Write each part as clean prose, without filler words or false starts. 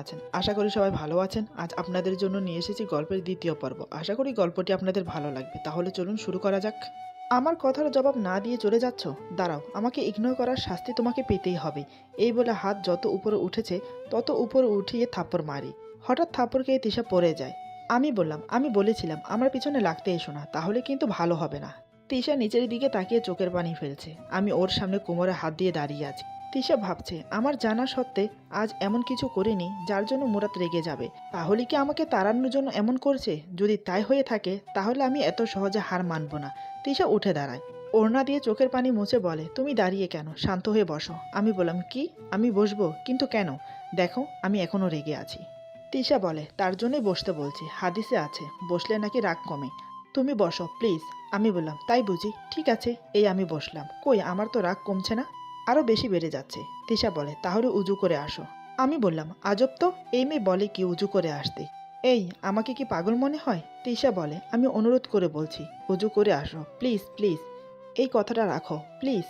আছেন? আশা করি সবাই ভালো আছেন। আজ আপনাদের জন্য নিয়ে এসেছি গল্পের দ্বিতীয় পর্ব। আশা করি গল্পটি আপনাদের ভালো লাগবে। তাহলে চলুন শুরু করা যাক। আমার কথার জবাব না দিয়ে চলে যাচ্ছ? দাঁড়াও, আমাকে ইগনোর করার শাস্তি তোমাকে পেতেই হবে। এই বলে হাত যত উপরে উঠেছে তত উপরে উঠিয়ে থাপ্পড় মারি। হঠাৎ থাপ্পড় খেয়ে তিশা পড়ে যায়। আমি বলেছিলাম আমার পিছনে লাগতে এসো না, তাহলে কিন্তু ভালো হবে না। তিশা নিচের দিকে তাকিয়ে চোখের পানি ফেলছে। আমি ওর সামনে কোমরে হাত দিয়ে দাঁড়িয়ে আছি। তিশা ভাবছে আমার জানা সত্ত্বে আজ এমন কিছু করিনি যার জন্য মুরাদ রেগে যাবে। তাহলে কি আমাকে তাড়ানোর জন্য এমন করছে? যদি তাই হয়ে থাকে তাহলে আমি এত সহজে হার মানব না। তিশা উঠে দাঁড়ায়, ওড়না দিয়ে চোখের পানি মুছে বলে, তুমি দাঁড়িয়ে কেন? শান্ত হয়ে বসো। আমি বললাম, কি? আমি বসবো, কিন্তু কেন? দেখো, আমি এখনো রেগে আছি। তিশা বলে, তার জন্যই বসতে বলছি, হাদিসে আছে বসলে নাকি রাগ কমে। তুমি বসো প্লিজ। আমি বললাম, তাই বুঝি, ঠিক আছে। এই আমি বসলাম। কই, আমার তো রাগ কমছে না, আরও বেশি বেড়ে যাচ্ছে। তিশা বলে, তাহলে উজু করে আসো। আমি বললাম, আজব তো, এই মেয়ে বলে কি উজু করে আসতে? এই, আমাকে কি পাগল মনে হয়? তিশা বলে, আমি অনুরোধ করে বলছি, উজু করে আসো প্লিজ প্লিজ। এই কথাটা রাখো প্লিজ।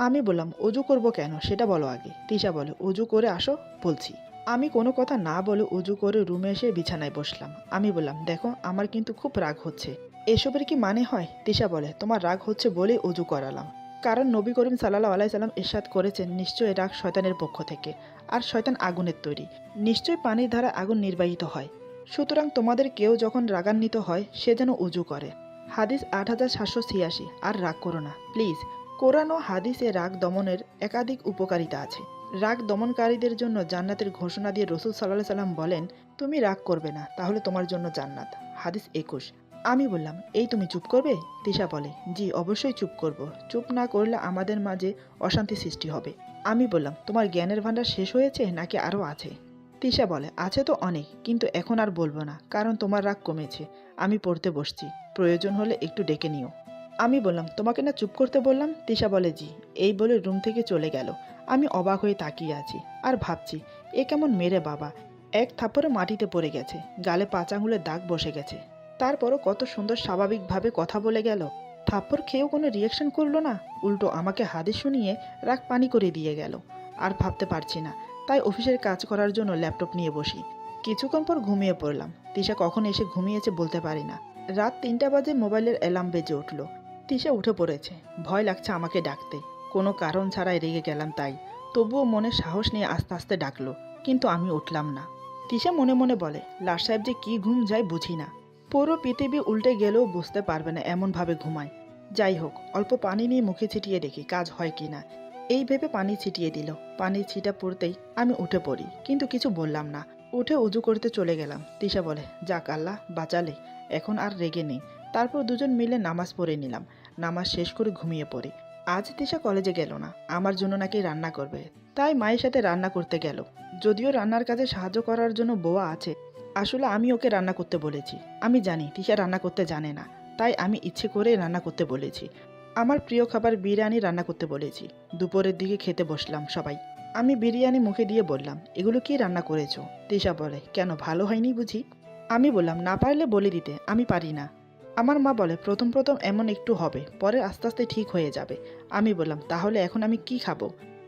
আমি বললাম, উজু করব কেন সেটা বলো আগে। তিশা বলে, উজু করে আসো বলছি। আমি কোনো কথা না বলে উজু করে রুমে এসে বিছানায় বসলাম। আমি বললাম, দেখো, আমার কিন্তু খুব রাগ হচ্ছে। এসবের কি মানে হয়? তিশা বলে, তোমার রাগ হচ্ছে বলেই উজু করালাম। কারণ নবী করিম সাল্লাল্লাহু আলাইহি সাল্লাম ইরশাদ করেছেন, নিশ্চয়ই রাগ শয়তানের পক্ষ থেকে, আর শয়তান আগুনের তৈরি। নিশ্চয়ই পানির ধারা আগুন নির্বাহিত হয়। সুতরাং তোমাদের কেউ যখন রাগান্বিত হয় সে যেন উজু করে। হাদিস 8786। আর রাগ করো না প্লিজ। কোরআন ও হাদিসে রাগ দমনের একাধিক উপকারিতা আছে। রাগ দমনকারীদের জন্য জান্নাতের ঘোষণা দিয়ে রসুল সাল্লাল্লাহু আলাইহি সাল্লাম বলেন, তুমি রাগ করবে না, তাহলে তোমার জন্য জান্নাত। হাদিস 21। আমি বললাম, এই তুমি চুপ করবে? তিশা বলে, জি অবশ্যই চুপ করব। চুপ না করলে আমাদের মাঝে অশান্তি সৃষ্টি হবে। আমি বললাম, তোমার জ্ঞানের ভাণ্ডার শেষ হয়েছে নাকি আরও আছে? তিশা বলে, আছে তো অনেক, কিন্তু এখন আর বলবো না, কারণ তোমার রাগ কমেছে। আমি পড়তে বসছি, প্রয়োজন হলে একটু ডেকে নিও। আমি বললাম, তোমাকে না চুপ করতে বললাম? তিশা বলে, জি। এই বলে রুম থেকে চলে গেল। আমি অবাক হয়ে তাকিয়ে আছি আর ভাবছি, এ কেমন মেরে বাবা! এক থাপ্পড়ে মাটিতে পড়ে গেছে, গালে 5 আঙুলের দাগ বসে গেছে। তারপরও কত সুন্দর স্বাভাবিকভাবে কথা বলে গেল। থাপ্পড় খেয়েও কোনো রিয়াকশন করলো না, উল্টো আমাকে হাদিস শুনিয়ে রাগ পানি করে দিয়ে গেল। আর ভাবতে পারছি না, তাই অফিসের কাজ করার জন্য ল্যাপটপ নিয়ে বসি। কিছুক্ষণ পর ঘুমিয়ে পড়লাম। তিশা কখন এসে ঘুমিয়েছে বলতে পারি না। রাত 3টা বাজে মোবাইলের অ্যালার্ম বেজে উঠল। তিশা উঠে পড়েছে। ভয় লাগছে আমাকে ডাকতে, কোনো কারণ ছাড়াই রেগে গেলাম তাই। তবুও মনে সাহস নিয়ে আস্তে আস্তে ডাকলো, কিন্তু আমি উঠলাম না। তিশা মনে মনে বলে, লাট সাহেব যে কি ঘুম যায় বুঝি না। পুরো পৃথিবী উল্টে গেলেও বুঝতে পারবে না এমনভাবে ঘুমায়। যাই হোক, অল্প পানি নিয়ে মুখে ছিটিয়ে দেখি কাজ হয় কি না। এই ভেবে পানি ছিটিয়ে দিল। পানির ছিটা পড়তেই আমি উঠে পড়ি, কিন্তু কিছু বললাম না। উঠে উজু করতে চলে গেলাম। তিশা বলে, যাক আল্লাহ বাঁচালে, এখন আর রেগে নেই। তারপর দুজন মিলে নামাজ পড়ে নিলাম। নামাজ শেষ করে ঘুমিয়ে পড়ি। আজ তিশা কলেজে গেল না, আমার জন্য নাকি রান্না করবে, তাই মায়ের সাথে রান্না করতে গেল। যদিও রান্নার কাজে সাহায্য করার জন্য বোয়া আছে, আসলে আমি ওকে রান্না করতে বলেছি। আমি জানি তিশা রান্না করতে জানে না, তাই আমি ইচ্ছে করে রান্না করতে বলেছি। আমার প্রিয় খাবার বিরিয়ানি রান্না করতে বলেছি। দুপুরের দিকে খেতে বসলাম সবাই। আমি বিরিয়ানি মুখে দিয়ে বললাম, এগুলো কি রান্না করেছো? তিশা বলে, কেন ভালো হয়নি বুঝি? আমি বললাম, না পারলে বলে দিতে, আমি পারি না। আমার মা বলে, প্রথম প্রথম এমন একটু হবে, পরে আস্তে আস্তে ঠিক হয়ে যাবে। আমি বললাম, তাহলে এখন আমি কি খাবো?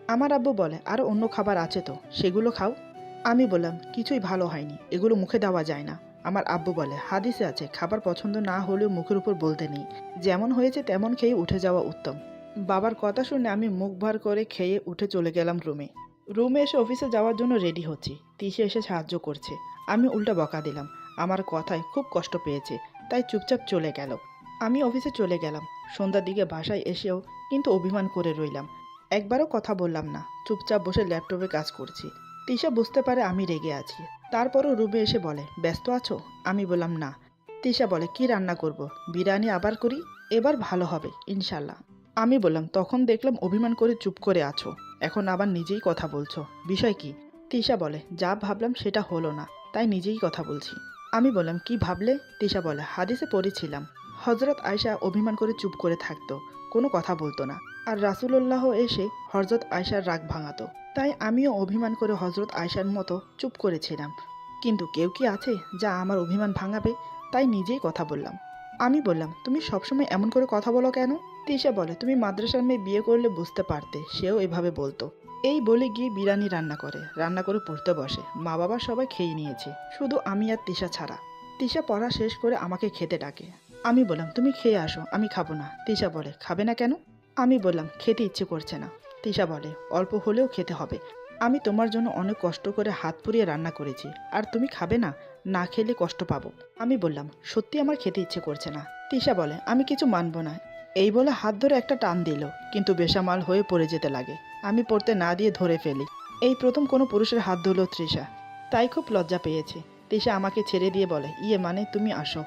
আমার আব্বু বলে, আরও অন্য খাবার আছে তো, সেগুলো খাও। আমি বললাম, কিছুই ভালো হয়নি, এগুলো মুখে দেওয়া যায় না। আমার আব্বু বলে, হাদিসে আছে খাবার পছন্দ না হলেও মুখের উপর বলতে নেই, যেমন হয়েছে তেমন খেয়ে উঠে যাওয়া উত্তম। বাবার কথা শুনে আমি মুখ ভার করে খেয়ে উঠে চলে গেলাম রুমে। রুমে এসে অফিসে যাওয়ার জন্য রেডি হচ্ছি। তিশা এসে সাহায্য করছে। আমি উল্টা বকা দিলাম। আমার কথায় খুব কষ্ট পেয়েছে, তাই চুপচাপ চলে গেল। আমি অফিসে চলে গেলাম। সন্ধ্যার দিকে বাসায় এসেও কিন্তু অভিমান করে রইলাম। একবারও কথা বললাম না, চুপচাপ বসে ল্যাপটপে কাজ করছি। তিশা বুঝতে পারে আমি রেগে আছি, তারপরও রুমে এসে বলে, ব্যস্ত আছো? আমি বললাম, না। তিশা বলে, কি রান্না করব? বিরিয়ানি আবার করি? এবার ভালো হবে ইনশাল্লাহ। আমি বললাম, তখন দেখলাম অভিমান করে চুপ করে আছো, এখন আবার নিজেই কথা বলছো, বিষয় কি? তিশা বলে, যা ভাবলাম সেটা হলো না, তাই নিজেই কথা বলছি। আমি বললাম, কি ভাবলে? তিশা বলে, হাদিসে পড়েছিলাম হজরত আয়শা অভিমান করে চুপ করে থাকতো, কোনো কথা বলতো না, আর রাসূলুল্লাহ এসে হজরত আয়শার রাগ ভাঙাতো। তাই আমিও অভিমান করে হজরত আয়শার মতো চুপ করেছিলাম। কিন্তু কেউ কি আছে যা আমার অভিমান ভাঙাবে? তাই নিজেই কথা বললাম। আমি বললাম, তুমি সবসময় এমন করে কথা বলো কেন? তিশা বলে, তুমি মাদ্রাসার মেয়ে বিয়ে করলে বুঝতে পারতে, সেও এভাবে বলতো। এই বলে গিয়ে বিরিয়ানি রান্না করে পড়তে বসে। মা বাবা সবাই খেয়ে নিয়েছে, শুধু আমি আর তিশা ছাড়া। তিশা পড়া শেষ করে আমাকে খেতে ডাকে। আমি বললাম তুমি খেয়ে আসো, আমি খাবো না। তিশা বলে খাবে না কেন? আমি বললাম খেতে ইচ্ছে করছে না। তিশা বলে অল্প হলেও খেতে হবে, আমি তোমার জন্য অনেক কষ্ট করে হাত পুড়িয়ে রান্না করেছি, আর তুমি খাবে না? না খেলে কষ্ট পাবো। আমি বললাম সত্যি আমার খেতে ইচ্ছে করছে না। তিশা বলে আমি কিছু মানবো না। এই বলে হাত ধরে একটা টান দিল, কিন্তু বেসামাল হয়ে পড়ে যেতে লাগে। আমি পড়তে না দিয়ে ধরে ফেলি। এই প্রথম কোনো পুরুষের হাত ধরল তৃষা, তাই খুব লজ্জা পেয়েছে। তৃষা আমাকে ছেড়ে দিয়ে বলে ইয়ে মানে তুমি আসো,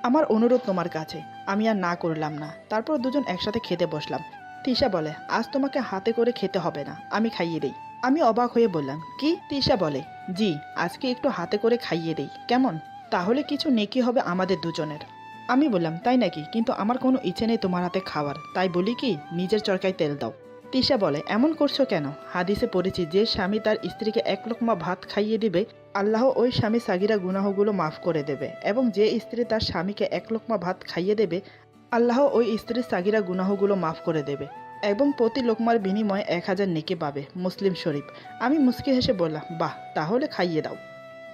আমার অনুরোধ তোমার কাছে। আমি আর না করলাম না। তারপর দুজন একসাথে খেতে বসলাম। তৃষা বলে আজ তোমাকে হাতে করে খেতে হবে না, আমি খাইয়ে দেই। আমি অবাক হয়ে বললাম কি? তৃষা বলে জি, আজকে একটু হাতে করে খাইয়ে দেই, কেমন? তাহলে কিছু নেকি হবে আমাদের দুজনের। আমি বললাম তাই নাকি, কিন্তু আমার কোনো ইচ্ছে নেই তোমার হাতে খাওয়ার, তাই বলি কি নিজের চরকায় তেল দাও। তৃষা বলে এমন করছো কেন? হাদিসে পড়েছি যে স্বামী তার স্ত্রীকে এক লোকমা ভাত খাইয়ে দিবে, আল্লাহ ওই স্বামী সাগিরা গুনাহগুলো মাফ করে দেবে, এবং যে স্ত্রী তার স্বামীকে এক লোকমা ভাত খাইয়ে দেবে, আল্লাহ ওই স্ত্রীর সাগিরা গুনাহগুলো মাফ করে দেবে, এবং প্রতি লোকমার বিনিময়ে 1000 নেকি পাবে। মুসলিম শরীফ। আমি মুচকি হেসে বললাম বাহ, তাহলে খাইয়ে দাও।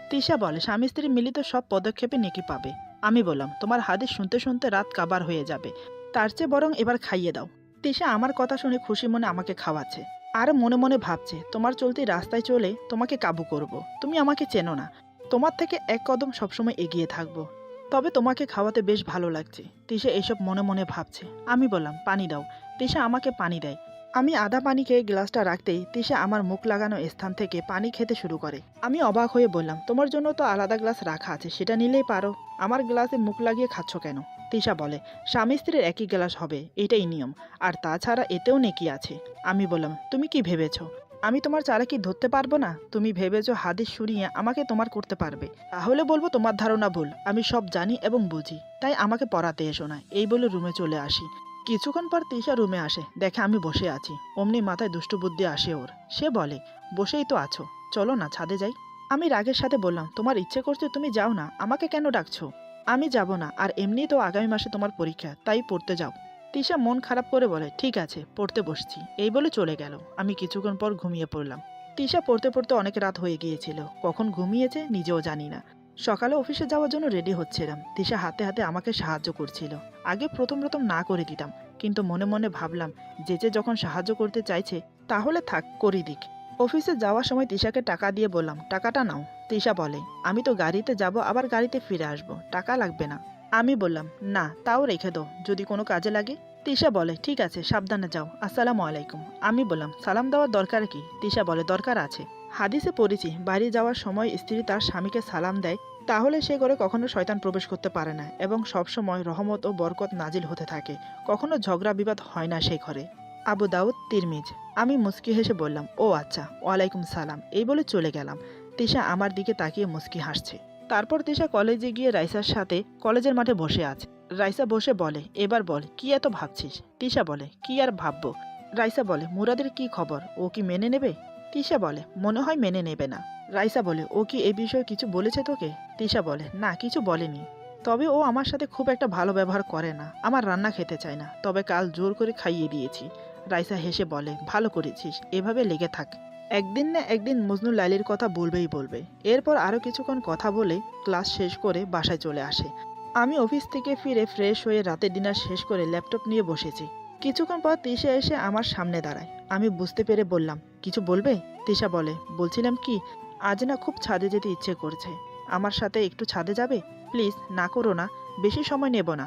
তৃষা বলে স্বামী স্ত্রী মিলিত সব পদক্ষেপে নেকি পাবে। আমি বললাম তোমার হাদিস শুনতে শুনতে রাত কাবার হয়ে যাবে, তার চেয়ে বরং এবার খাইয়ে দাও। তৃষা আমার কথা শুনে খুশি মনে আমাকে খাওয়াচ্ছে, আর মনে মনে ভাবছে তোমার চলতি রাস্তায় চলে তোমাকে কাবু করব। তুমি আমাকে চেনো না, তোমার থেকে এক কদম সবসময় এগিয়ে থাকবো। তবে তোমাকে খাওয়াতে বেশ ভালো লাগছে। তৃষা এসব মনে মনে ভাবছে। আমি বললাম পানি দাও। তৃষা আমাকে পানি দেয়। আমি আধা পানি খেয়ে গ্লাসটা রাখতেই তৃষা আমার মুখ লাগানো স্থান থেকে পানি খেতে শুরু করে। আমি অবাক হয়ে বললাম তোমার জন্য তো আলাদা গ্লাস রাখা আছে, সেটা নিলেই পারো, আমার গ্লাসে মুখ লাগিয়ে খাচ্ছ কেন? তৃষা বলে স্বামী স্ত্রীর একই গ্লাস হবে, এটাই নিয়ম, আর তাছাড়া এতেও নেকি আছে। আমি বললাম তুমি কি ভেবেছো আমি তোমার চালাকি ধরতে পারবো না? তুমি ভেবেছো হাদিস শুনিয়ে আমাকে তোমার করতে পারবে? তাহলে বলবো তোমার ধারণা ভুল, আমি সব জানি এবং বুঝি, তাই আমাকে পড়াতে এসো না। এই বলে রুমে চলে আসি। কিছুক্ষণ পর তৃষা রুমে আসে, দেখে আমি বসে আছি। অমনি মাথায় দুষ্টু বুদ্ধি আসে ওর। সে বলে বসেই তো আছো, চলো না ছাদে যাই। আমি রাগের সাথে বললাম তোমার ইচ্ছে করছে তুমি যাও না, আমাকে কেন ডাকছো? আমি যাব না, আর এমনিই তো আগামী মাসে তোমার পরীক্ষা, তাই পড়তে যাও। তৃষা মন খারাপ করে বলে ঠিক আছে পড়তে বসছি, এই বলে চলে গেল। আমি কিছুক্ষণ পর ঘুমিয়ে পড়লাম। তৃষা পড়তে পড়তে অনেক রাত হয়ে গিয়েছিল, কখন ঘুমিয়েছে নিজেও জানি না। সকালে অফিসে যাওয়ার জন্য রেডি হচ্ছিলাম। তৃষা হাতে হাতে আমাকে সাহায্য করছিল। আগে প্রথম প্রথম না করে দিতাম, কিন্তু মনে মনে ভাবলাম যে যখন সাহায্য করতে চাইছে তাহলে থাক করে দিক। অফিসে যাওয়ার সময় তৃষাকে টাকা দিয়ে বললাম টাকাটা নাও। তৃষা বলে আমি তো গাড়িতে যাব, আবার গাড়িতে ফিরে আসব, টাকা লাগবে না। আমি বললাম না, তাও রেখে দাও, যদি কোনো কাজে লাগে। তৃষা বলে ঠিক আছে সাবধানে যাও, আসসালামু আলাইকুম। আমি বললাম সালাম দেওয়ার দরকার কি? তৃষা বলে দরকার আছে। হাদিসে পড়েছি বাড়ি যাওয়ার সময় স্ত্রী তার স্বামীকে সালাম দেয়, তাহলে সে ঘরে কখনো শয়তান প্রবেশ করতে পারে না, এবং সবসময় রহমত ও বরকত নাজিল হতে থাকে, কখনো ঝগড়া বিবাদ হয় না সেই ঘরে। আবু দাউদ, তিরমিজ। আমি মুস্কি হেসে বললাম ও আচ্ছা, ওয়ালাইকুম সালাম, এই বলে চলে গেলাম। তৃষা আমার দিকে তাকিয়ে মুস্কি হাসছে। তারপর তৃষা কলেজে গিয়ে রাইসার সাথে কলেজের মাঠে বসে আছে। রাইসা বসে বলে এবার বল কি এত ভাবছিস? তৃষা বলে কি আর ভাববো। রাইসা বলে মুরাদের কি খবর, ও কি মেনে নেবে? তৃষা বলে মনে হয় মেনে নেবে না। রাইসা বলে ও কি এই বিষয়ে কিছু বলেছে তোকে? তৃষা বলে না, কিছু বলেনি, তবে ও আমার সাথে খুব একটা ভালো ব্যবহার করে না, আমার রান্না খেতে চায় না, তবে কাল জোর করে খাইয়ে দিয়েছি। রাইসা হেসে বলে ভালো করেছিস, এভাবে লেগে থাক, একদিন না একদিন মজনু লাইলির কথা বলবেই বলবে। এরপর আরও কিছুক্ষণ কথা বলে ক্লাস শেষ করে বাসায় চলে আসে। আমি অফিস থেকে ফিরে ফ্রেশ হয়ে রাতের ডিনার শেষ করে ল্যাপটপ নিয়ে বসেছি। কিছুক্ষণ পর তৃষা এসে আমার সামনে দাঁড়ায়। আমি বুঝতে পেরে বললাম কিছু বলবে? তৃষা বলে বলছিলাম কি, আজ না খুব ছাদে যেতে ইচ্ছে করছে, আমার সাথে একটু ছাদে যাবে? প্লিজ না করো না, বেশি সময় নেব না।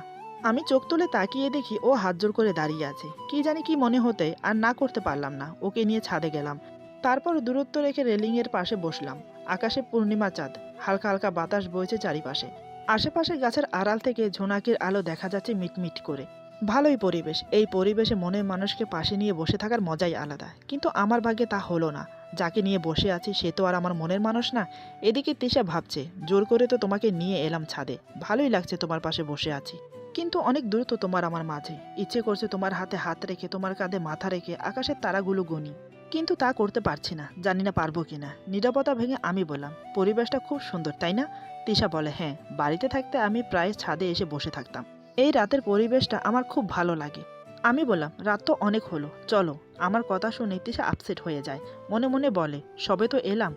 আমি চোখ তুলে তাকিয়ে দেখি ও হাত জোর করে দাঁড়িয়ে আছে। কি জানি কি মনে হতে আর না করতে পারলাম না, ওকে নিয়ে ছাদে গেলাম। তারপর দূরত্ব রেখে রেলিংয়ের পাশে বসলাম। আকাশে পূর্ণিমা চাঁদ, হালকা হালকা বাতাস বইছে চারিপাশে। আশেপাশে গাছের আড়াল থেকে ঝোনাকির আলো দেখা যাচ্ছে মিটমিট করে। ভালোই পরিবেশ। এই পরিবেশে মনের মানুষকে পাশে নিয়ে বসে থাকার মজাই আলাদা, কিন্তু আমার ভাগ্যে তা হলো না। যাকে নিয়ে বসে আছি সে তো আর আমার মনের মানুষ না। এদিকে তৃষা ভাবছে জোর করে তো তোমাকে নিয়ে এলাম ছাদে, ভালোই লাগছে তোমার পাশে বসে আছি, কিন্তু অনেক দূর তো তোমার আমার মাঝে। ইচ্ছে করছে তোমার হাতে হাত রেখে তোমার কাঁধে মাথা রেখে আকাশের তারাগুলো গুনি, কিন্তু তা করতে পারছি না, জানি না পারবো কিনা। নীরবতা ভেঙে আমি বললাম পরিবেশটা খুব সুন্দর তাই না? তৃষা বলে হ্যাঁ, বাড়িতে থাকতে আমি প্রায় ছাদে এসে বসে থাকতাম, এই রাতের পরিবেশটা আমার খুব ভালো লাগে। আমি বললাম, রাত তো অনেক হলো, চলো। আমার কথা শুনে তিশা আপসেট হয়ে যায়। মনে মনে বলে, সবে তো এলাম,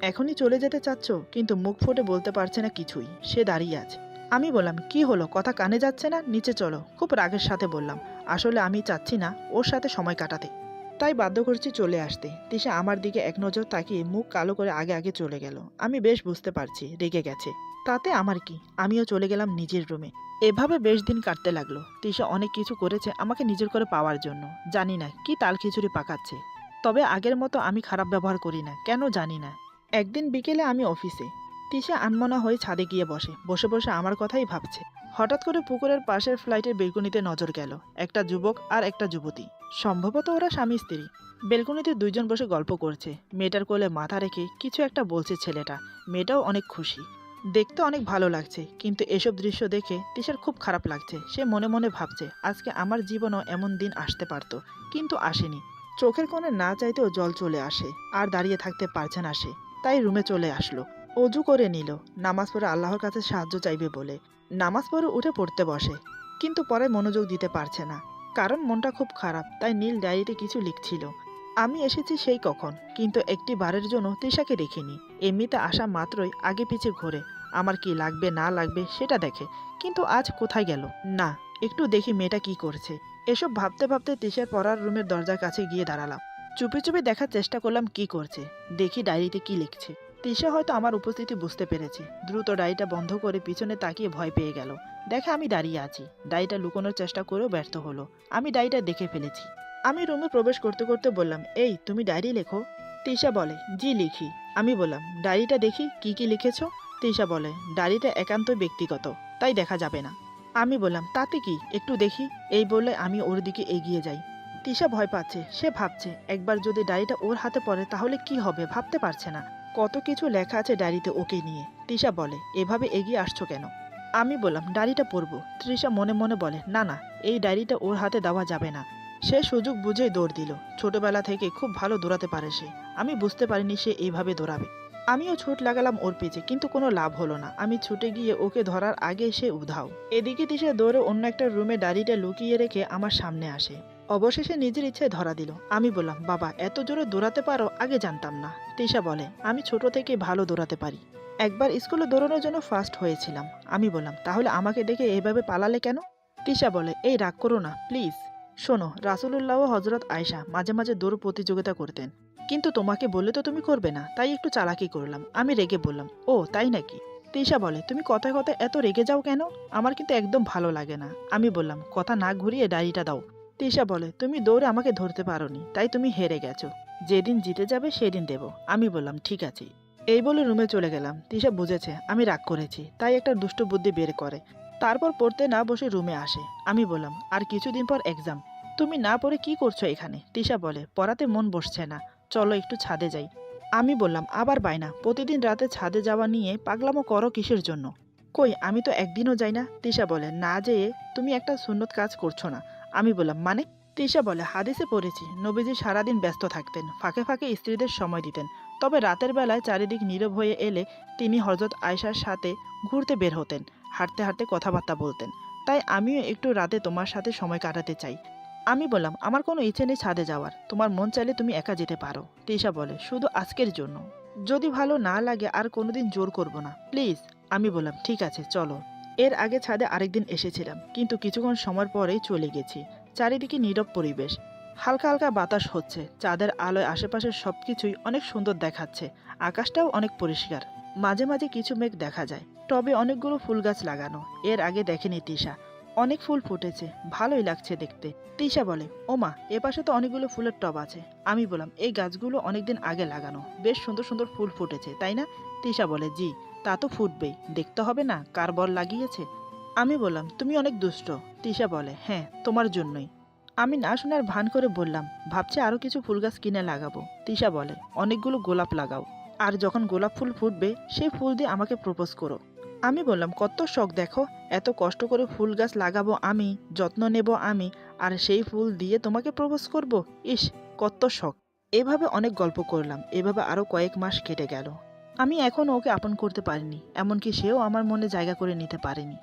এখনই চলে যেতে চাচ্ছ? কিন্তু মুখ ফুটে বলতে পারছে না কিছুই। সে দাঁড়িয়ে আছে। আমি বললাম, কি হলো, কথা কানে যাচ্ছে না? নিচে চলো। খুব রাগের সাথে বললাম, আসলে আমি চাচ্ছি না ওর সাথে সময় কাটাতে, তাই বাধ্য করছি চলে আসতে। তিশা আমার দিকে এক নজর তাকিয়ে মুখ কালো করে আগে আগে চলে গেল। আমি বেশ বুঝতে পারছি রেগে গেছে। তাতে আমার কি, আমিও চলে গেলাম নিজের রুমে। এভাবে বেশ দিন কাটতে লাগলো। তিশা অনেক কিছু করেছে আমাকে নিজের করে পাওয়ার জন্য। জানি না কি তাল খিচুড়ি পাকাচ্ছে। তবে আগের মতো আমি খারাপ ব্যবহার করি না, কেন জানি না। একদিন বিকেলে আমি অফিসে, তিশা আনমনা হয়ে ছাদে গিয়ে বসে বসে বসে আমার কথাই ভাবছে। হঠাৎ করে পুকুরের পাশের ফ্লাইটের বেলকনিতে নজর গেল। একটা যুবক আর একটা যুবতী, সম্ভবত ওরা স্বামী স্ত্রী। বেলকনিতে দুইজন বসে গল্প করছে। মেয়েটার কোলে মাথা রেখে কিছু একটা বলছে ছেলেটা। মেয়েটাও অনেক খুশি, দেখতে অনেক ভালো লাগছে। কিন্তু এসব দৃশ্য দেখে তিশার খুব খারাপ লাগছে। সে মনে মনে ভাবছে, আজকে আমার জীবনও এমন দিন আসতে পারতো, কিন্তু আসেনি। চোখের কোণে না চাইতেও জল চলে আসে। আর দাঁড়িয়ে থাকতে পারছে না সে, তাই রুমে চলে আসলো। অজু করে নিল, নামাজ পড়ে আল্লাহর কাছে সাহায্য চাইবে বলে। নামাজ পড়ে উঠে পড়তে বসে, কিন্তু পরে মনোযোগ দিতে পারছে না, কারণ মনটা খুব খারাপ। তাই নীল ডায়েরিতে কিছু লিখছিল। আমি এসেছি সেই কখন, কিন্তু একটি বারের জন্য তৃষাকে দেখিনি। এমনিতে আসা মাত্রই আগে পিছে ঘোরে, আমার কি লাগবে না লাগবে সেটা দেখে। কিন্তু আজ কোথায় গেল? না, একটু দেখি মেয়েটা কি করছে। এসব ভাবতে ভাবতে তৃষার পড়ার রুমের দরজার কাছে গিয়ে দাঁড়ালাম। চুপি চুপি দেখার চেষ্টা করলাম কি করছে। দেখি ডায়েরিতে কি লিখছে। তৃষা হয়তো আমার উপস্থিতি বুঝতে পেরেছে। দ্রুত ডায়েরিটা বন্ধ করে পিছনে তাকিয়ে ভয় পেয়ে গেল। দেখে আমি দাঁড়িয়ে আছি। ডায়েরিটা লুকোনোর চেষ্টা করেও ব্যর্থ হলো। আমি ডায়েরিটা দেখে ফেলেছি। আমি রুমে প্রবেশ করতে করতে বললাম, এই তুমি ডায়েরি লেখো? তৃষা বলে, জি লিখি। আমি বললাম, ডায়েরিটা দেখি কি কি লিখেছ? তৃষা বলে, ডায়েরিটা একান্তই ব্যক্তিগত, তাই দেখা যাবে না। আমি বললাম, তাতে কি, একটু দেখি। এই বলে আমি ওর দিকে এগিয়ে যাই। তৃষা ভয় পাচ্ছে। সে ভাবছে, একবার যদি ডায়েরিটা ওর হাতে পড়ে তাহলে কি হবে, ভাবতে পারছে না। কত কিছু লেখা আছে ডায়েরিতে ওকে নিয়ে। তৃষা বলে, এভাবে এগিয়ে আসছো কেন? আমি বললাম, ডায়েরিটা পড়বো। তৃষা মনে মনে বলে, না না, এই ডায়েরিটা ওর হাতে দেওয়া যাবে না। সে সুযোগ বুঝেই দৌড় দিল। ছোটবেলা থেকে খুব ভালো দৌড়াতে পারে সে। আমি বুঝতে পারিনি সে এইভাবে দৌড়াবে। আমিও ছুট লাগালাম ওর পেছনে, কিন্তু কোনো লাভ হলো না। আমি ছুটে গিয়ে ওকে ধরার আগে সে উধাও। এদিকে তৃষা দৌড়ে অন্য একটা রুমে ডায়েরিটা লুকিয়ে রেখে আমার সামনে আসে। অবশেষে নিজের ইচ্ছায় ধরা দিল। আমি বললাম, বাবা এত জোরে দৌড়াতে পারো, আগে জানতাম না। তৃষা বলে, আমি ছোট থেকে ভালো দৌড়াতে পারি, একবার স্কুলে দৌড়ানোর জন্য ফার্স্ট হয়েছিলাম। আমি বললাম, তাহলে আমাকে দেখে এভাবে পালালে কেন? তৃষা বলে, এই রাগ করো না প্লিজ। শোনো, রাসূলুল্লাহ ও হযরত আয়েশা মাঝে মাঝে দৌড় প্রতিযোগিতা করতেন, কিন্তু তোমাকে বললে তো তুমি করবে না, তাই একটু চালাকি করলাম। আমি রেগে বললাম, ও তাই নাকি? তৃষা বলে, তুমি কথায় কথায় এত রেগে যাও কেন? আমার কিন্তু একদম ভালো লাগে না। আমি বললাম, কথা না ঘুরিয়ে ডায়েরিটা দাও। তৃষা বলে, তুমি দৌড়ে আমাকে ধরতে পারোনি, তাই তুমি হেরে গেছো। যেদিন জিতে যাবে সেদিন দেব। আমি বললাম, ঠিক আছে। এই বলে রুমে চলে গেলাম। তৃষা বুঝেছে আমি রাগ করেছি, তাই একটা দুষ্ট বুদ্ধি বের করে। তারপর পড়তে না বসে রুমে আসে। আমি বললাম, আর কিছুদিন পর এক্সাম, তুমি না পড়ে কি করছো এখানে? তৃষা বলে, পড়াতে মন বসছে না, চলো একটু ছাদে যাই। আমি বললাম, আবার বায়না, প্রতিদিন রাতে ছাদে যাওয়া নিয়ে পাগলামো করো কিসের জন্য? কই, আমি তো একদিনও যাই না। তৃষা বলে, না যেয়ে তুমি একটা সুন্নত কাজ করছো না। আমি বললাম, মানে? তৃষা বলে, হাদিসে পড়েছি নবীজি সারাদিন ব্যস্ত থাকতেন, ফাঁকে ফাঁকে স্ত্রীদের সময় দিতেন। তবে রাতের বেলায় চারিদিক নীরব হয়ে এলে তিনি হযরত আয়েশার সাথে ঘুরতে বের হতেন, হাঁটতে হাঁটতে কথাবার্তা বলতেন। তাই আমিও একটু রাতে তোমার সাথে সময় কাটাতে চাই। আমি বললাম, আমার কোনো ইচ্ছে নেই ছাদে যাওয়ার, তোমার মন চাইলে তুমি একা যেতে পারো। তৃষা বলে, শুধু আজকের জন্য, যদি ভালো না লাগে আর কোনোদিন জোর করব না, প্লিজ। আমি বললাম, ঠিক আছে চলো। এর আগে ছাদে আরেকদিন এসেছিলাম, কিন্তু কিছুক্ষণ সময় পরেই চলে গেছি। চারিদিকে নীরব পরিবেশ, হালকা হালকা বাতাস হচ্ছে, চাঁদের আলোয় আশেপাশের সবকিছুই অনেক সুন্দর দেখাচ্ছে। আকাশটাও অনেক পরিষ্কার, মাঝে মাঝে কিছু মেঘ দেখা যায়। টবে অনেকগুলো ফুল গাছ লাগানো, এর আগে দেখেনি তৃষা। অনেক ফুল ফুটেছে, ভালোই লাগছে দেখতে। তৃষা বলে, ওমা, এপাশে তো অনেকগুলো ফুলের টব আছে। আমি বললাম, এই গাছগুলো অনেকদিন আগে লাগানো, বেশ সুন্দর সুন্দর ফুল ফুটেছে তাই না? তৃষা বলে, জি, তা তো ফুটবেই, দেখতে হবে না কার বর লাগিয়েছে। আমি বললাম, তুমি অনেক দুষ্ট। তৃষা বলে, হ্যাঁ, তোমার জন্যই। আমি না শোনার ভান করে বললাম, ভাবছি আরও কিছু ফুল গাছ কিনে লাগাবো। তৃষা বলে, অনেকগুলো গোলাপ লাগাও, আর যখন গোলাপ ফুল ফুটবে সেই ফুল দিয়ে আমাকে প্রপোজ করো। আমি বললাম, কত শখ দেখো, এত কষ্ট করে ফুল গাছ লাগাবো আমি, যত্ন নেব আমি, আর সেই ফুল দিয়ে তোমাকে প্রপোজ করব। ইস, কত শখ। এভাবে অনেক গল্প করলাম। এভাবে আরও কয়েক মাস কেটে গেল। আমি এখনও ওকে আপন করতে পারিনি, এমনকি সেও আমার মনে জায়গা করে নিতে পারেনি।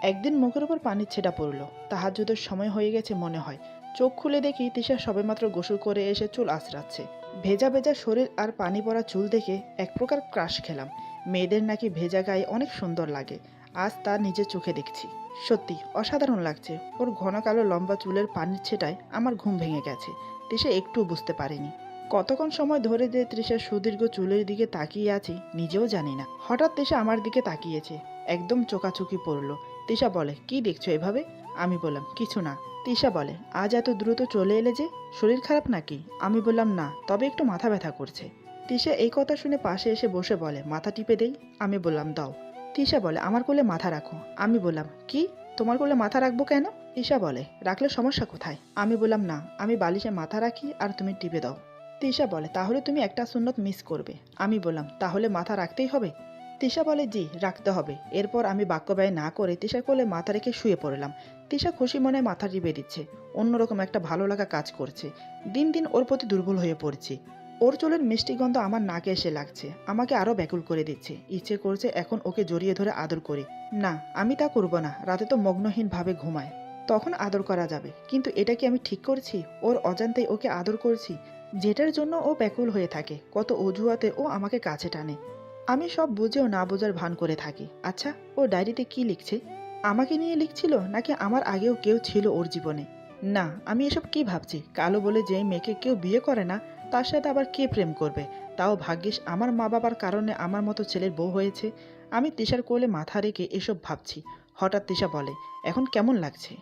একদিন মুখের উপর পানির ছেটা পড়ল। তাহাজ্জুদের সময় হয়ে গেছে মনে হয়। চোখ খুলে দেখি তিশা সবেমাত্র গোসল করে এসে চুল আঁচড়াচ্ছে। ভেজা ভেজা শরীর আর পানি পড়া চুল দেখে এক প্রকার ক্রাশ খেলাম। মেয়েদের নাকি ভেজা গায়ে অনেক সুন্দর লাগে। আজ তা নিজের চোখে দেখছি। সত্যি অসাধারণ লাগছে। ওর ঘন কালো লম্বা চুলের পানির ছেটায় আমার ঘুম ভেঙে গেছে। তৃষা একটুও বুঝতে পারেনি। কতক্ষণ সময় ধরে যে তৃষার সুদীর্ঘ চুলের দিকে তাকিয়ে আছি নিজেও জানি না। হঠাৎ তৃষা আমার দিকে তাকিয়েছে। একদম চোখাচোখি পড়ল। তৃষা বলে, কি দেখছো এভাবে? আমি বললাম, কিছু না। তৃষা বলে, আজ এত দ্রুত চলে এলে যে, শরীর খারাপ নাকি? আমি বললাম, না, তবে একটু মাথা ব্যথা করছে। তৃষা এই কথা শুনে পাশে এসে বসে বলে, মাথা টিপে দেই? আমি বললাম, দাও। তৃষা বলে, আমার কোলে মাথা রাখো। আমি বললাম, কি? তোমার কোলে মাথা রাখবো কেন? তৃষা বলে, রাখলে সমস্যা কোথায়? আমি বললাম, না, আমি বালিশে মাথা রাখি আর তুমি টিপে দাও। তৃষা বলে, তাহলে তুমি একটা সুন্নত মিস করবে। আমি বললাম, তাহলে মাথা রাখতেই হবে? তৃষা বলে, জি, রাখতে হবে। এরপর আমি বাক্য ব্যয় না করে তৃষার কোলে মাথা রেখে শুয়ে পড়লাম। তৃষা খুশি মনে মাথা টিপে দিচ্ছে। অন্যরকম একটা ভালো লাগা কাজ করছে। দিন দিন ওর প্রতি দুর্বল হয়ে পড়ছি। ওর চুলের মিষ্টি গন্ধ আমার নাকে এসে লাগছে। আমাকে আরও ব্যাকুল করে দিচ্ছে। ইচ্ছে করছে এখন ওকে জড়িয়ে ধরে আদর করি। না, আমি তা করব না। রাতে তো মগ্নহীনভাবে ঘুমায়। তখন আদর করা যাবে। কিন্তু এটা কি আমি ঠিক করছি? ওর অজান্তেই ওকে আদর করছি, যেটার জন্য ও ব্যাকুল হয়ে থাকে। কত অজুহাতে ও আমাকে কাছে টানে। আমি সব বুঝেও না বোঝার ভান করে থাকি। আচ্ছা, ও ডায়েরিতে কি লিখছে? আমাকে নিয়ে লিখছিল নাকি আমার আগেও কেউ ছিল ওর জীবনে? না, আমি এসব কি ভাবছি? কালো বলে যে মেয়েকে কেউ বিয়ে করে না, তার সাথে আবার কে প্রেম করবে? তাও ভাগ্যিস আমার মা বাবার কারণে আমার মতো ছেলের বউ হয়েছে। আমি তৃষার কোলে মাথা রেখে এসব ভাবছি। হঠাৎ তৃষা বলে, এখন কেমন লাগছে?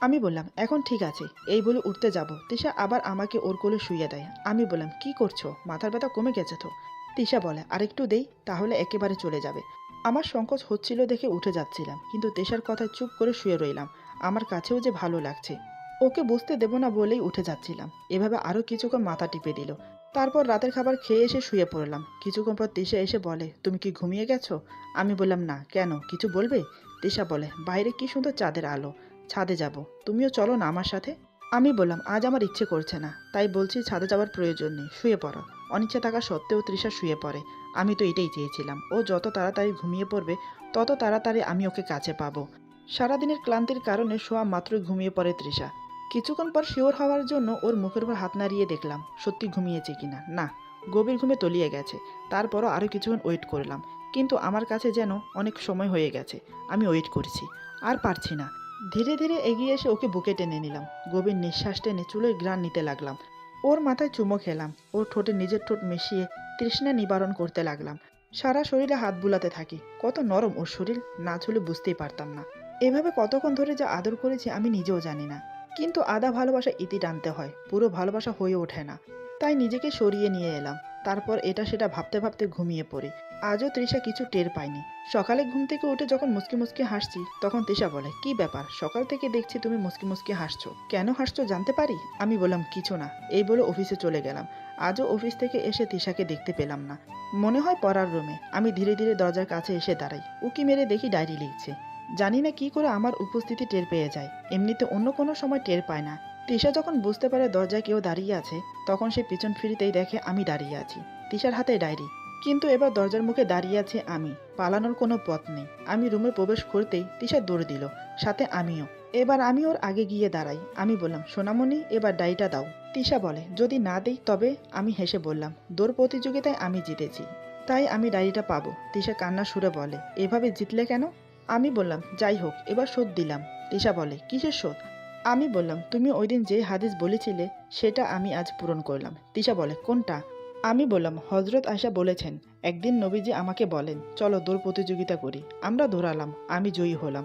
আমি বললাম, এখন ঠিক আছে। এই বলে উঠতে যাব, তৃষা আবার আমাকে ওর কোলে শুইয়ে দেয়। আমি বললাম, কি করছো? মাথার ব্যথা কমে গেছে তো? তৃষা বলে, আরেকটু দেই, তাহলে একেবারে চলে যাবে। আমার সংকোচ হচ্ছিল দেখে উঠে যাচ্ছিলাম, কিন্তু তৃষার কথায় চুপ করে শুয়ে রইলাম। আমার কাছেও যে ভালো লাগছে। ওকে বুঝতে দেব না বলেই উঠে যাচ্ছিলাম। এভাবে আরও কিছুক্ষণ মাথা টিপে দিল। তারপর রাতের খাবার খেয়ে এসে শুয়ে পড়লাম। কিছুক্ষণ পর তৃষা এসে বলে, তুমি কি ঘুমিয়ে গেছো? আমি বললাম, না। কেন, কিছু বলবে? তৃষা বলে, বাইরে কি সুন্দর চাঁদের আলো, ছাদে যাব। তুমিও চলো না আমার সাথে? আমি বললাম, আজ আমার ইচ্ছে করছে না, তাই বলছি ছাদে যাওয়ার প্রয়োজন নেই, শুয়ে পড়ো। অনিচ্ছা থাকা সত্ত্বেও তৃষা শুয়ে পড়ে। আমি তো এটাই চেয়েছিলাম। ও যত তাড়াতাড়ি ঘুমিয়ে পড়বে তত তাড়াতাড়ি আমি ওকে কাছে পাবো। সারাদিনের ক্লান্তির কারণে শোয়া মাত্রই ঘুমিয়ে পড়ে তৃষা। কিছুক্ষণ পর শিওর হওয়ার জন্য ওর মুখের উপর হাত নাড়িয়ে দেখলাম সত্যি ঘুমিয়েছে কিনা। না, গভীর ঘুমে তলিয়ে গেছে। তারপরও আরও কিছুক্ষণ ওয়েট করলাম, কিন্তু আমার কাছে যেন অনেক সময় হয়ে গেছে। আমি ওয়েট করছি, আর পারছি না। ধীরে ধীরে এগিয়ে এসে ওকে বুকে টেনে নিলাম। গভীর নিঃশ্বাস টেনে চুলের ঘ্রাণ নিতে লাগলাম। ওর মাথায় চুমো খেলাম। ওর ঠোঁটে নিজের ঠোঁট মিশিয়ে তৃষ্ণা নিবারণ করতে লাগলাম। সারা শরীরে হাত বুলাতে থাকি। কত নরম ওর শরীর, না ছুলে বুঝতেই পারতাম না। এভাবে কতক্ষণ ধরে যা আদর করেছি আমি নিজেও জানি না। কিন্তু আধা ভালোবাসা ইতি টানতে হয়, পুরো ভালোবাসা হয়ে ওঠে না। তাই নিজেকে সরিয়ে নিয়ে এলাম। তারপর এটা সেটা ভাবতে ভাবতে ঘুমিয়ে পড়ি। আজও তৃষা কিছু টের পায়নি। সকালে ঘুম থেকে উঠে যখন মুসকি মুসকি হাসছি, তখন তৃষা বলে, কি ব্যাপার, সকাল থেকে দেখছি তুমি মুসকি মুসকি হাসছো, কেন হাসছো জানতে পারি? আমি বললাম, কিছু না। এই বলে অফিসে চলে গেলাম। আজও অফিস থেকে এসে তৃষাকে দেখতে পেলাম না। মনে হয় পড়ার রুমে। আমি ধীরে ধীরে দরজার কাছে এসে দাঁড়াই। উকি মেরে দেখি ডায়েরি লিখছে। জানি না কি করে আমার উপস্থিতি টের পেয়ে যায়। এমনিতে অন্য কোনো সময় টের পায় না। তৃষা যখন বুঝতে পারে দরজায় কেউ দাঁড়িয়ে আছে, তখন সে পিছন ফিরিতেই দেখে আমি দাঁড়িয়ে আছি। তৃষার হাতে ডায়েরি। কিন্তু এবার দরজার মুখে দাঁড়িয়ে আছে আমি। পালানোর কোনো পথ নেই। আমি রুমে প্রবেশ করতেই তৃষা দৌড় দিল, সাথে আমিও। এবার আমি ওর আগে গিয়ে দাঁড়াই। আমি বললাম, সোনামণি, এবার ডায়েরিটা দাও। তৃষা বলে, যদি না দেই তবে? আমি হেসে বললাম, দৌড় প্রতিযোগিতায় আমি জিতেছি, তাই আমি ডায়েরিটা পাবো। তৃষা কান্না সুরে বলে, এভাবে জিতলে কেন? আমি বললাম, যাই হোক, এবার শোধ দিলাম। তৃষা বলে, কিসের শোধ? আমি বললাম, তুমি ওই দিন যে হাদিস বলেছিলে সেটা আমি আজ পূরণ করলাম। তৃষা বলে, কোনটা? আমি বললাম, হজরত আয়শা বলেছেন, একদিন নবীজি আমাকে বলেন, চলো দৌড় প্রতিযোগিতা করি। আমরা দৌড়ালাম, আমি জয়ী হলাম।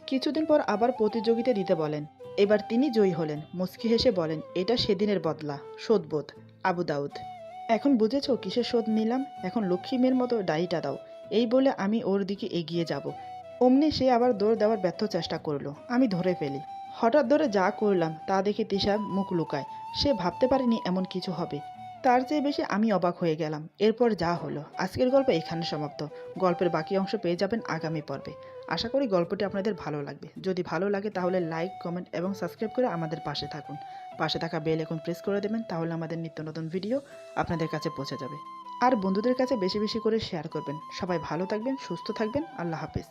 কিছুদিন পর আবার প্রতিযোগিতা দিতে বলেন। এবার তিনি জয়ী হলেন। মুস্কি হেসে বলেন, এটা সেদিনের বদলা, শোধবোধ। আবু দাউদ। এখন বুঝেছো কিসের শোধ নিলাম? এখন লক্ষ্মী মেয়ের মতো ডায়েরিটা দাও। এই বলে আমি ওর দিকে এগিয়ে যাব। অমনি সে আবার দৌড় দেওয়ার ব্যর্থ চেষ্টা করলো। আমি ধরে ফেলি। হঠাৎ ধরে যা করলাম তা দেখে তৃষা মুখ লুকায়। সে ভাবতে পারেনি এমন কিছু হবে। তার চেয়ে বেশি আমি অবাক হয়ে গেলাম। এরপর যা হলো। আজকের গল্প এখানে সমাপ্ত। গল্পের বাকি অংশ পেয়ে যাবেন আগামী পর্বে। আশা করি গল্পটি আপনাদের ভালো লাগবে। যদি ভালো লাগে তাহলে লাইক, কমেন্ট এবং সাবস্ক্রাইব করে আমাদের পাশে থাকুন। পাশে থাকা বেল আইকন প্রেস করে দেবেন, তাহলে আমাদের নিত্য নতুন ভিডিও আপনাদের কাছে পৌঁছে যাবে। আর বন্ধুদের কাছে বেশি বেশি করে শেয়ার করবেন। সবাই ভালো থাকবেন, সুস্থ থাকবেন। আল্লাহ হাফেজ।